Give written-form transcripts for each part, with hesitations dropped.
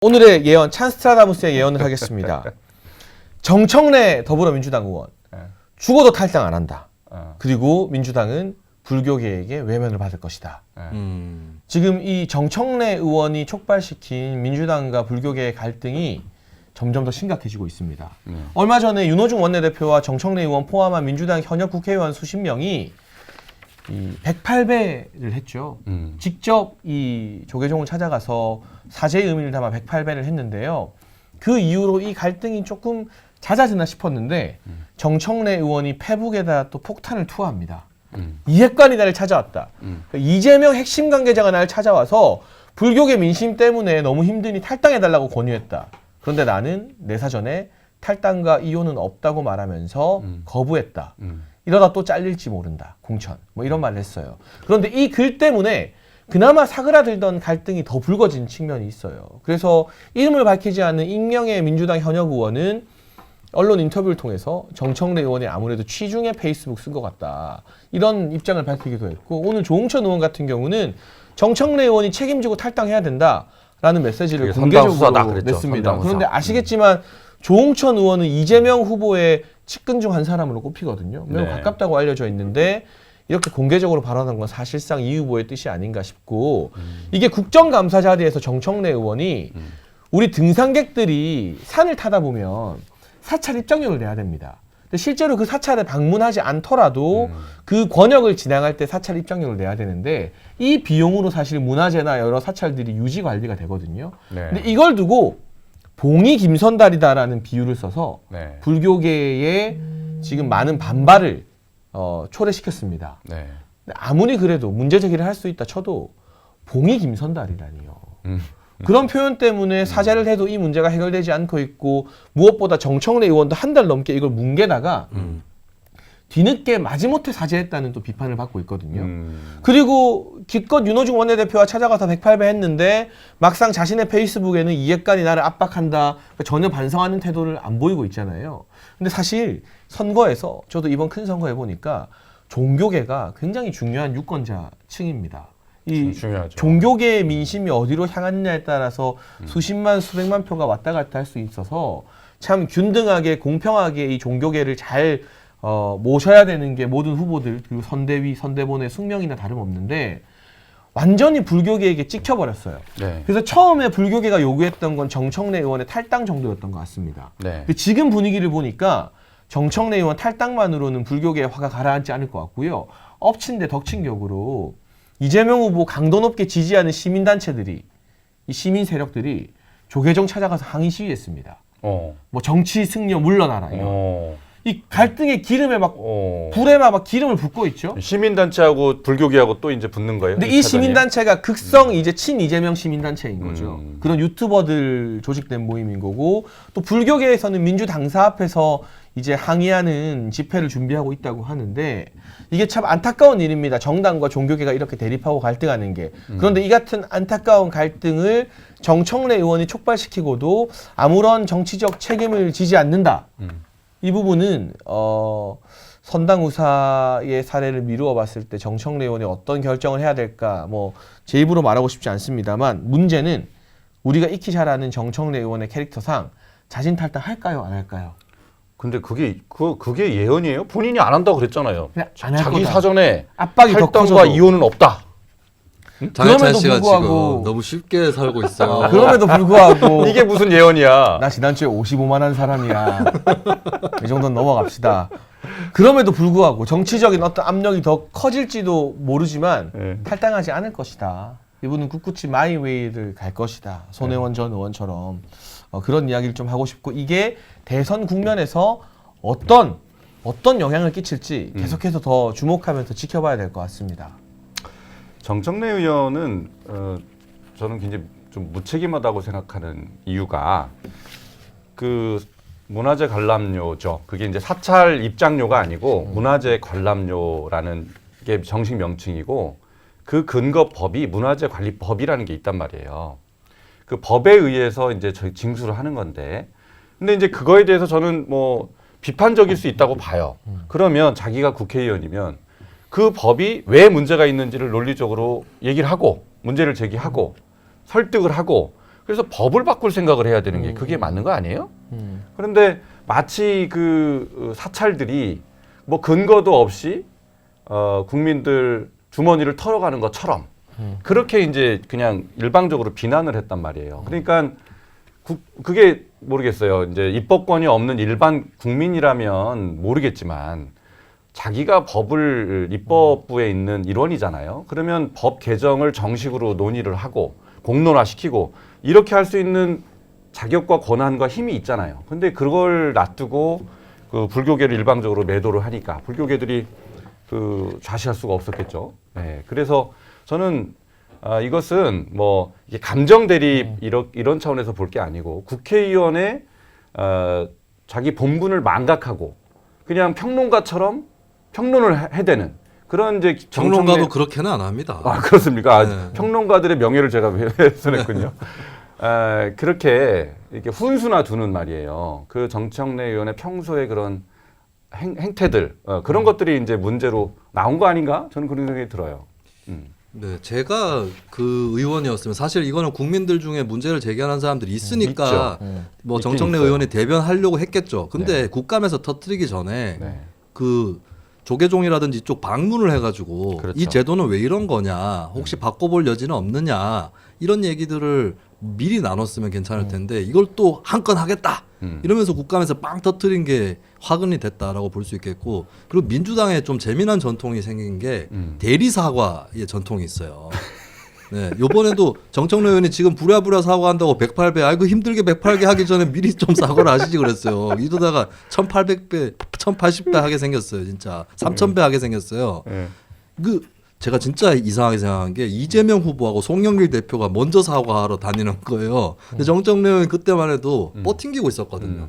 오늘의 예언, 찬스트라다무스의 예언을 하겠습니다. 정청래 더불어민주당 의원 죽어도 탈당 안 한다. 그리고 민주당은 불교계에게 외면을 받을 것이다. 지금 이 정청래 의원이 촉발시킨 민주당과 불교계의 갈등이 점점 더 심각해지고 있습니다. 얼마 전에 윤호중 원내대표와 정청래 의원 포함한 민주당 현역 국회의원 수십 명이 이 108배를 했죠. 직접 이 조계종을 찾아가서 사죄의 의미를 담아 108배를 했는데요. 그 이후로 이 갈등이 조금 잦아지나 싶었는데 정청래 의원이 페북에다 또 폭탄을 투하합니다. 이핵관이 나를 찾아왔다. 이재명 핵심 관계자가 나를 찾아와서 불교계 민심 때문에 너무 힘드니 탈당해달라고 권유했다. 그런데 나는 내 사전에 탈당과 이혼은 없다고 말하면서 거부했다. 이러다 또 잘릴지 모른다. 공천. 뭐 이런 말을 했어요. 그런데 이 글 때문에 그나마 사그라들던 갈등이 더 불거진 측면이 있어요. 그래서 이름을 밝히지 않는 익명의 민주당 현역 의원은 언론 인터뷰를 통해서 정청래 의원이 아무래도 취중의 페이스북 쓴 것 같다. 이런 입장을 밝히기도 했고, 오늘 조홍천 의원 같은 경우는 정청래 의원이 책임지고 탈당해야 된다라는 메시지를 공개적으로 냈습니다. 그런데 아시겠지만 조홍천 의원은 이재명 후보의 측근 중 한 사람으로 꼽히거든요. 매우 가깝다고 알려져 있는데 이렇게 공개적으로 발언한 건 사실상 이 후보의 뜻이 아닌가 싶고, 이게 국정감사 자리에서 정청래 의원이 우리 등산객들이 산을 타다 보면 사찰 입장료를 내야 됩니다. 근데 실제로 그 사찰에 방문하지 않더라도 그 권역을 지나갈 때 사찰 입장료를 내야 되는데 이 비용으로 사실 문화재나 여러 사찰들이 유지 관리가 되거든요. 근데 이걸 두고 봉이 김선달이다라는 비유를 써서 불교계에 지금 많은 반발을 초래시켰습니다. 아무리 그래도 문제 제기를 할 수 있다 쳐도 봉이 김선달이라니요. 그런 표현 때문에 사죄를 해도 이 문제가 해결되지 않고 있고, 무엇보다 정청래 의원도 한 달 넘게 이걸 뭉개다가 뒤늦게 마지못해 사죄했다는 또 비판을 받고 있거든요. 그리고 기껏 윤호중 원내대표와 찾아가서 108배 했는데 막상 자신의 페이스북에는 이핵관이 나를 압박한다, 전혀 반성하는 태도를 안 보이고 있잖아요. 근데 사실 선거에서 저도 이번 큰 선거에 보니까 종교계가 굉장히 중요한 유권자층입니다. 이 중요하죠. 종교계의 민심이 어디로 향하느냐에 따라서 수십만 수백만 표가 왔다 갔다 할 수 있어서 참 균등하게 공평하게 이 종교계를 잘 모셔야 되는 게 모든 후보들 그리고 선대위 선대본의 숙명이나 다름없는데 완전히 불교계에게 찍혀버렸어요. 그래서 처음에 불교계가 요구했던 건 정청래 의원의 탈당 정도였던 것 같습니다. 지금 분위기를 보니까 정청래 의원 탈당만으로는 불교계의 화가 가라앉지 않을 것 같고요. 엎친 데 덕친 격으로 이재명 후보 강도 높게 지지하는 시민단체들이, 이 시민 세력들이 조계종 찾아가서 항의 시위했습니다. 뭐 정치 승려 물러나라. 이 갈등의 기름에 막 불에 막 기름을 붓고 있죠. 시민단체하고 불교계하고 또 이제 붙는 거예요? 근데 이 시민단체가 극성 이제 친 이재명 시민단체인 거죠. 그런 유튜버들 조직된 모임인 거고, 또 불교계에서는 민주당사 앞에서 이제 항의하는 집회를 준비하고 있다고 하는데, 이게 참 안타까운 일입니다. 정당과 종교계가 이렇게 대립하고 갈등하는 게. 그런데 이 같은 안타까운 갈등을 정청래 의원이 촉발시키고도 아무런 정치적 책임을 지지 않는다. 이 부분은 선당우사의 사례를 미루어 봤을 때 정청래 의원이 어떤 결정을 해야 될까, 뭐 제 입으로 말하고 싶지 않습니다만, 문제는 우리가 익히 잘 아는 정청래 의원의 캐릭터상 자진 탈당할까요, 안 할까요? 근데 그게 예언이에요? 본인이 안 한다고 그랬잖아요. 안 할 자기 거다. 사전에 압박이 더 탈당과 커져도. 이혼은 없다. 장해찬 씨가 불구하고 지금 너무 쉽게 살고 있어요. 그럼에도 불구하고 이게 무슨 예언이야? 나 지난주에 55만 한 사람이야. 이 정도는 넘어갑시다. 그럼에도 불구하고 정치적인 어떤 압력이 더 커질지도 모르지만 탈당하지 않을 것이다. 이분은 꿋꿋이 마이웨이를 갈 것이다. 손혜원 전 의원처럼 그런 이야기를 좀 하고 싶고, 이게 대선 국면에서 어떤 영향을 끼칠지 계속해서 더 주목하면서 지켜봐야 될 것 같습니다. 정청래 의원은 저는 굉장히 좀 무책임하다고 생각하는 이유가 그 문화재 관람료죠. 그게 이제 사찰 입장료가 아니고 문화재 관람료라는 게 정식 명칭이고, 그 근거법이 문화재 관리법이라는 게 있단 말이에요. 그 법에 의해서 이제 징수를 하는 건데, 근데 이제 그거에 대해서 저는 뭐 비판적일 수 있다고 봐요. 그러면 자기가 국회의원이면 그 법이 왜 문제가 있는지를 논리적으로 얘기를 하고 문제를 제기하고 설득을 하고, 그래서 법을 바꿀 생각을 해야 되는 게 그게 맞는 거 아니에요? 그런데 마치 그 사찰들이 뭐 근거도 없이 국민들 주머니를 털어가는 것처럼 그렇게 이제 그냥 일방적으로 비난을 했단 말이에요. 그러니까 그게 모르겠어요. 이제 입법권이 없는 일반 국민이라면 모르겠지만 자기가 법을 입법부에 있는 일원이잖아요. 그러면 법 개정을 정식으로 논의를 하고 공론화시키고 이렇게 할 수 있는 자격과 권한과 힘이 있잖아요. 근데 그걸 놔두고 그 불교계를 일방적으로 매도를 하니까 불교계들이 그 좌시할 수가 없었겠죠. 네, 그래서 저는 이것은 뭐 이게 감정 대립 이런 차원에서 볼 게 아니고 국회의원의 자기 본분을 망각하고 그냥 평론가처럼 평론을 해대는 그런 이제 평론가도 그렇게는 안 합니다. 아 그렇습니까? 네. 평론가들의 명예를 제가 훼손했군요. 그렇게 이렇게 훈수나 두는 말이에요. 그 정청래 의원의 평소의 그런 행태들 그런 것들이 이제 문제로 나온 거 아닌가? 저는 그런 생각이 들어요. 네, 제가 그 의원이었으면 사실 이거는 국민들 중에 문제를 제기하는 사람들이 있으니까 뭐 있긴 정청래 있어요. 의원이 대변하려고 했겠죠. 근데 네. 국감에서 터뜨리기 전에 네. 그 조계종이라든지 이쪽 방문을 해가지고 그렇죠. 이 제도는 왜 이런 거냐, 혹시 바꿔볼 여지는 없느냐 이런 얘기들을 미리 나눴으면 괜찮을 텐데 이걸 또 한 건 하겠다 이러면서 국감에서 빵 터뜨린 게 화근이 됐다라고 볼 수 있겠고, 그리고 민주당에 좀 재미난 전통이 생긴 게 대리 사과의 전통이 있어요. 네, 요번에도 정청래 의원이 지금 부랴부랴 사과한다고 108배, 아이고 힘들게 108개 하기 전에 미리 좀 사과를 하시지 그랬어요. 이러다가 1800배, 1080배 하게 생겼어요, 진짜. 3000배 하게 생겼어요. 네. 제가 진짜 이상하게 생각한 게 이재명 후보하고 송영길 대표가 먼저 사과하러 다니는 거예요. 근데 정청래 의원이 그때만 해도 뻗팅기고 있었거든요.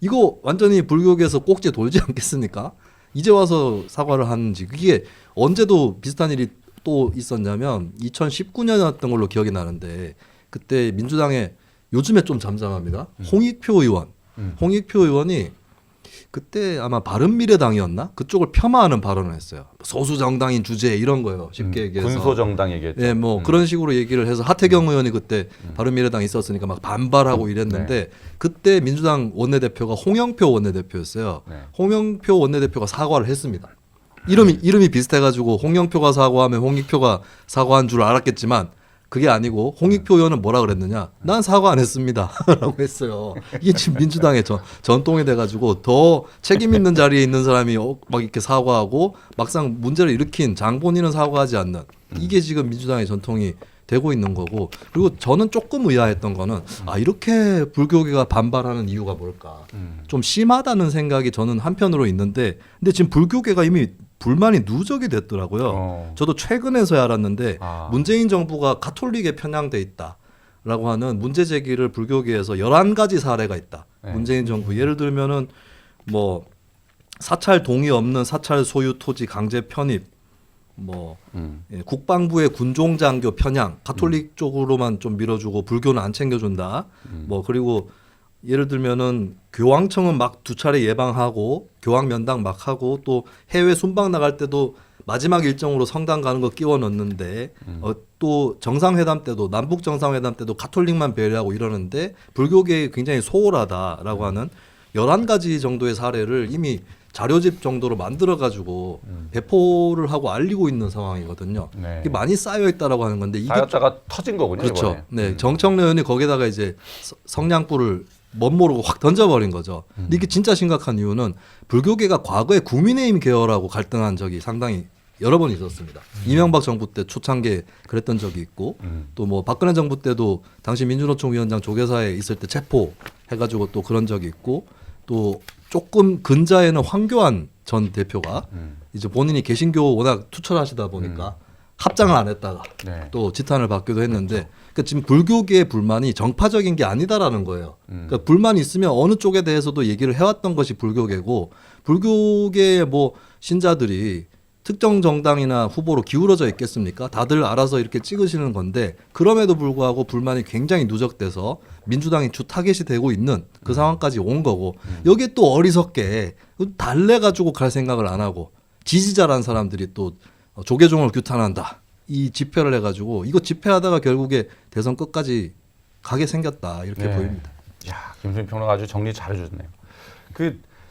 이거 완전히 불교계에서 꼭지 돌지 않겠습니까? 이제 와서 사과를 하는지. 그게 언제도 비슷한 일이 또 있었냐면 2019년이었던 걸로 기억이 나는데 그때 민주당에 요즘에 좀 잠잠합니다. 홍익표 의원. 홍익표 의원이 그때 아마 바른미래당이었나? 그쪽을 폄하하는 발언을 했어요. 소수 정당인 주제 이런 거예요. 쉽게 얘기해서. 군소 정당 얘기했죠. 네, 뭐 그런 식으로 얘기를 해서 하태경 의원이 그때 바른미래당에 있었으니까 막 반발하고 이랬는데 그때 민주당 원내대표가 홍영표 원내대표였어요. 네. 홍영표 원내대표가 사과를 했습니다. 이름이 비슷해가지고 홍영표가 사과하면 홍익표가 사과한 줄 알았겠지만 그게 아니고 홍익표 의원은 뭐라 그랬느냐? 난 사과 안 했습니다. 라고 했어요. 이게 지금 민주당의 전통이 돼가지고 더 책임 있는 자리에 있는 사람이 막 이렇게 사과하고 막상 문제를 일으킨 장본인은 사과하지 않는 이게 지금 민주당의 전통이 되고 있는 거고, 그리고 저는 조금 의아했던 거는 이렇게 불교계가 반발하는 이유가 뭘까? 좀 심하다는 생각이 저는 한편으로 있는데 근데 지금 불교계가 이미 불만이 누적이 됐더라고요. 저도 최근에서야 알았는데 문재인 정부가 가톨릭에 편향돼 있다라고 하는 문제 제기를 불교계에서 11가지 사례가 있다. 네. 문재인 정부 예를 들면은 뭐 사찰 동의 없는 사찰 소유 토지 강제 편입, 뭐 국방부의 군종장교 편향, 가톨릭 쪽으로만 좀 밀어주고 불교는 안 챙겨준다. 뭐 그리고 예를 들면은 교황청은 막 2차례 예방하고 교황 면담 막 하고 또 해외 순방 나갈 때도 마지막 일정으로 성당 가는 거 끼워 넣는데 또 정상회담 때도 남북 정상회담 때도 가톨릭만 배려하고 이러는데 불교계에 굉장히 소홀하다라고 하는 11가지 정도의 사례를 이미 자료집 정도로 만들어 가지고 배포를 하고 알리고 있는 상황이거든요. 네. 이게 많이 쌓여 있다라고 하는 건데 이게 쌓였다가 터진 거군요. 그렇죠. 이번에. 네, 정청래 의원이 거기다가 이제 성냥불을 멋모르고 확 던져버린 거죠. 근데 이게 진짜 심각한 이유는 불교계가 과거에 국민의힘 계열하고 갈등한 적이 상당히 여러 번 있었습니다. 이명박 정부 때 초창기에 그랬던 적이 있고 또 뭐 박근혜 정부 때도 당시 민주노총 위원장 조계사에 있을 때 체포해가지고 또 그런 적이 있고 또 조금 근자에는 황교안 전 대표가 이제 본인이 개신교 워낙 투철하시다 보니까 합장을 안 했다가 네. 또 지탄을 받기도 했는데 그러니까 지금 불교계의 불만이 정파적인 게 아니다라는 거예요. 그러니까 불만이 있으면 어느 쪽에 대해서도 얘기를 해왔던 것이 불교계고 불교계의 뭐 신자들이 특정 정당이나 후보로 기울어져 있겠습니까? 다들 알아서 이렇게 찍으시는 건데 그럼에도 불구하고 불만이 굉장히 누적돼서 민주당이 주 타겟이 되고 있는 그 상황까지 온 거고 여기에 또 어리석게 달래가지고 갈 생각을 안 하고 지지자란 사람들이 또 조계종을 규탄한다. 이 집회를 해가지고 이거 집회하다가 결국에 대선 끝까지 가게 생겼다 이렇게 네. 보입니다. 야, 김수민 평론가 아주 정리 잘해줬네요.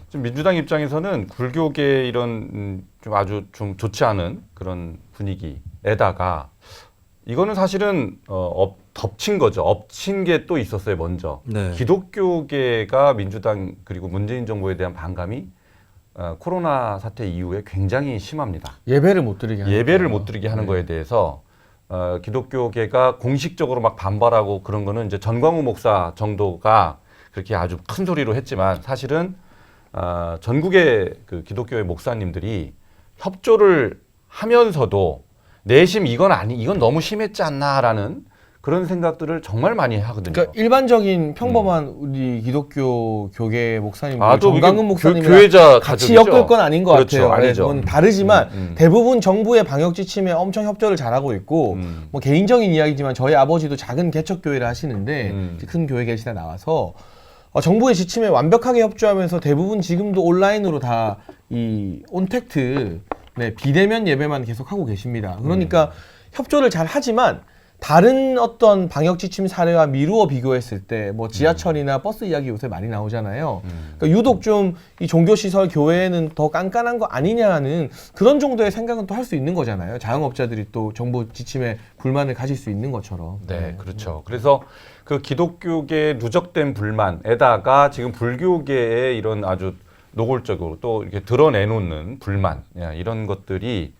좀 민주당 입장에서는 불교계 이런 좀 아주 좀 좋지 않은 그런 분위기에다가 이거는 사실은 덮친 거죠. 엎친 게 또 있었어요. 먼저 네. 기독교계가 민주당 그리고 문재인 정부에 대한 반감이 코로나 사태 이후에 굉장히 심합니다. 예배를 못 드리게 하는 예배를 거예요. 못 드리게 하는 네. 거에 대해서 기독교계가 공식적으로 막 반발하고 그런 거는 이제 전광훈 목사 정도가 그렇게 아주 큰 소리로 했지만 사실은 전국의 그 기독교의 목사님들이 협조를 하면서도 내심 이건 너무 심했지 않나라는 그런 생각들을 정말 많이 하거든요. 그러니까 일반적인 평범한 우리 기독교 교계 목사님들, 또 정강훈 이게 목사님이랑 교회자 같이 가족이죠? 엮을 건 아닌 것 그렇죠, 같아요. 아니죠. 그건 다르지만 대부분 정부의 방역 지침에 엄청 협조를 잘하고 있고 뭐 개인적인 이야기지만 저희 아버지도 작은 개척 교회를 하시는데 이제 큰 교회 계시다 나와서 정부의 지침에 완벽하게 협조하면서 대부분 지금도 온라인으로 다 이 온택트 비대면 예배만 계속 하고 계십니다. 그러니까 협조를 잘 하지만 다른 어떤 방역 지침 사례와 미루어 비교했을 때 뭐 지하철이나 버스 이야기 요새 많이 나오잖아요. 그러니까 유독 좀 이 종교 시설 교회는 더 깐깐한 거 아니냐는 그런 정도의 생각은 또 할 수 있는 거잖아요. 자영업자들이 또 정부 지침에 불만을 가질 수 있는 것처럼. 네, 그렇죠. 그래서 그 기독교계의 누적된 불만에다가 지금 불교계의 이런 아주 노골적으로 또 이렇게 드러내놓는 불만, 이런 것들이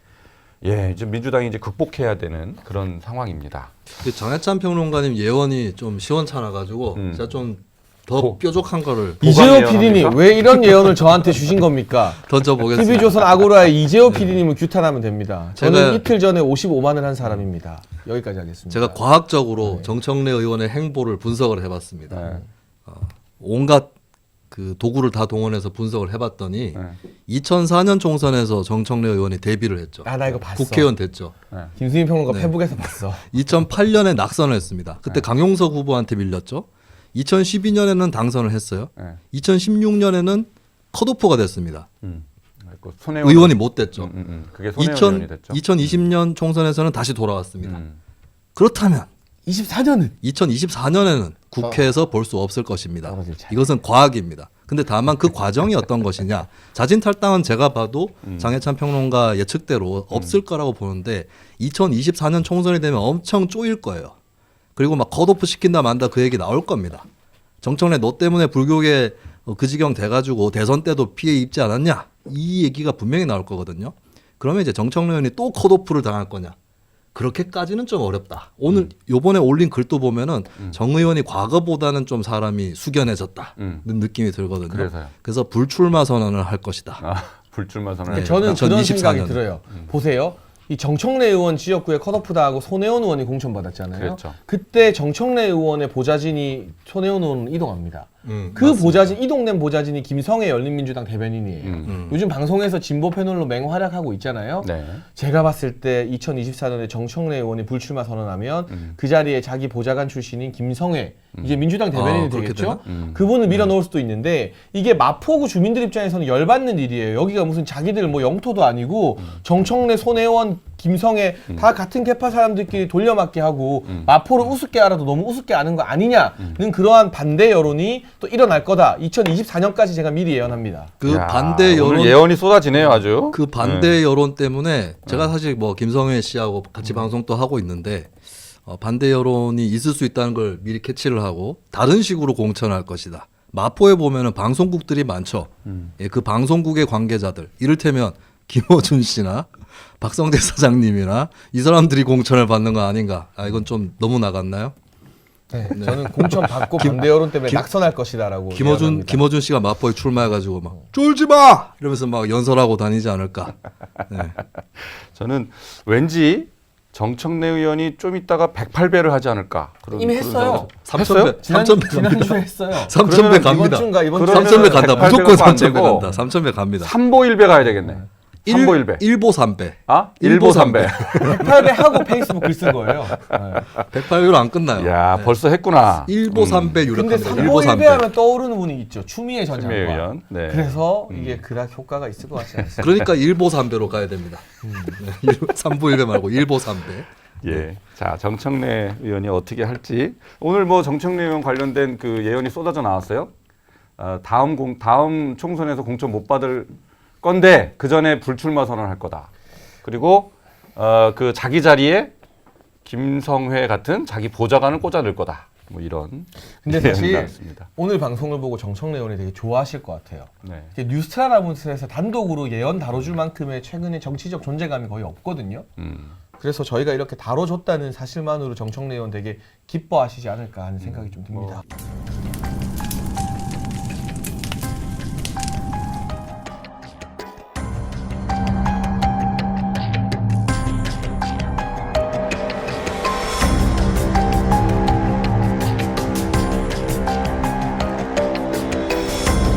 이제 민주당이 이제 극복해야 되는 그런 상황입니다. 정해찬 평론가님 예언이 좀 시원찮아가지고 제가 좀 더 뾰족한 거를 이재호 보강 PD님 예언합니까? 왜 이런 예언을 저한테 주신 겁니까? 던져보겠습니다. TV조선 아고라의 이재호 PD님을 규탄하면 됩니다. 저는 제가- 이틀 전에 55만을 한 사람입니다. 여기까지 하겠습니다. 제가 과학적으로 네. 정청래 의원의 행보를 분석을 해봤습니다. 네. 온갖 그 도구를 다 동원해서 분석을 해봤더니 네. 2004년 총선에서 정청래 의원이 데뷔를 했죠. 나 이거 봤어. 국회의원 됐죠. 김수민 평론가 네. 페북에서 봤어. 2008년에 낙선을 했습니다. 그때 네. 강용석 후보한테 밀렸죠. 2012년에는 당선을 했어요. 네. 2016년에는 컷오프가 됐습니다. 그 손혜원 의원이 못 됐죠. 그게 손혜원 의원이 됐죠. 2020년 총선에서는 다시 돌아왔습니다. 음. 그렇다면 24년은 2024년에는 국회에서 볼 수 없을 것입니다. 떨어질 차이. 이것은 과학입니다. 근데 다만 그 과정이 어떤 것이냐. 자진 탈당은 제가 봐도 장해찬 평론가 예측대로 없을 거라고 보는데 2024년 총선이 되면 엄청 쪼일 거예요. 그리고 막 컷오프 시킨다 만다 그 얘기 나올 겁니다. 정청래 너 때문에 불교계 그 지경 돼가지고 대선 때도 피해 입지 않았냐? 이 얘기가 분명히 나올 거거든요. 그러면 이제 정청래 의원이 또 컷오프를 당할 거냐? 그렇게까지는 좀 어렵다. 오늘 요번에 올린 글도 보면은 정 의원이 과거보다는 좀 사람이 숙연해졌다는 느낌이 들거든요. 그래서요. 그래서 불출마 선언을 할 것이다. 불출마 선언. 네. 저는 그런 2024 생각이 년. 들어요. 보세요. 이 정청래 의원 지역구에 컷오프 당하고 손혜원 의원이 공천받았잖아요. 그랬죠. 그때 정청래 의원의 보좌진이 손혜원 의원은 이동합니다. 그 맞습니다. 보좌진 이동된 보좌진이 김성애 열린민주당 대변인이에요. 요즘 방송에서 진보 패널로 맹활약하고 있잖아요. 네. 제가 봤을 때 2024년에 정청래 의원이 불출마 선언하면 그 자리에 자기 보좌관 출신인 김성애 이제 민주당 대변인이 그렇게 되겠죠. 되나? 그분을 밀어넣을 수도 있는데 이게 마포구 주민들 입장에서는 열받는 일이에요. 여기가 무슨 자기들 뭐 영토도 아니고 정청래, 손혜원, 김성애 다 같은 계파 사람들끼리 돌려막기 하고 마포를 우습게 알아도 너무 우습게 아는 거 아니냐는 그러한 반대 여론이 또 일어날 거다. 2024년까지 제가 미리 예언합니다. 그 야, 반대 여론 오늘 예언이 쏟아지네요, 아주. 그 반대 여론 때문에 제가 사실 뭐 김성회 씨하고 같이 방송도 하고 있는데 반대 여론이 있을 수 있다는 걸 미리 캐치를 하고 다른 식으로 공천할 것이다. 마포에 보면은 방송국들이 많죠. 예, 그 방송국의 관계자들 이를테면 김어준 씨나 박성대 사장님이나 이 사람들이 공천을 받는 거 아닌가? 이건 좀 너무 나갔나요? 네, 저는 공천 받고 반대 여론 때문에 낙선할 것이다라고 예언합니다. 김어준 씨가 마포에 출마해가지고 막 쫄지 마 이러면서 막 연설하고 다니지 않을까? 네. 저는 왠지 정청래 의원이 좀 이따가 108배를 하지 않을까. 이미 했어요. 3,000배, 지난주에 3,000배 했어요. 3,000배 갑니다. 이번 주인가 이번 주 그러면은 3,000배 간다. 108 무조건 배가 안 3,000배 되고 간다. 3,000배 갑니다. 3보 1배 가야 되겠네. 3보 1배. 1보 3배. 아? 일보 1보 3배. 108배 하고 페이스북 글 쓴 거예요. 네. 108배로 안 끝나요. 야, 벌써 했구나. 1보 3배 근데 유력합니다. 3보 1보 1배 3배. 하면 떠오르는 분이 있죠. 추미애 전 추미애 장관. 의원. 네. 그래서 이게 그닥 효과가 있을 것 같지 않습니다. 그러니까 1보 3배로 가야 됩니다. 네. 3보 1배 말고 1보 3배. 예. 자, 정청래 의원이 어떻게 할지 오늘 뭐 정청래 의원 관련된 그 예언이 쏟아져 나왔어요. 다음 총선에서 공천 못 받을 건데 그 전에 불출마 선언할 거다. 그리고 그 자기 자리에 김성회 같은 자기 보좌관을 꽂아 넣을 거다. 뭐 이런. 근데 예언이 사실 나왔습니다. 오늘 방송을 보고 정청래 의원이 되게 좋아하실 것 같아요. 네. 이게 뉴스트라다무스에서 단독으로 예언 다뤄줄 만큼의 최근에 정치적 존재감이 거의 없거든요. 그래서 저희가 이렇게 다뤄줬다는 사실만으로 정청래 의원 되게 기뻐하시지 않을까 하는 생각이 좀 듭니다.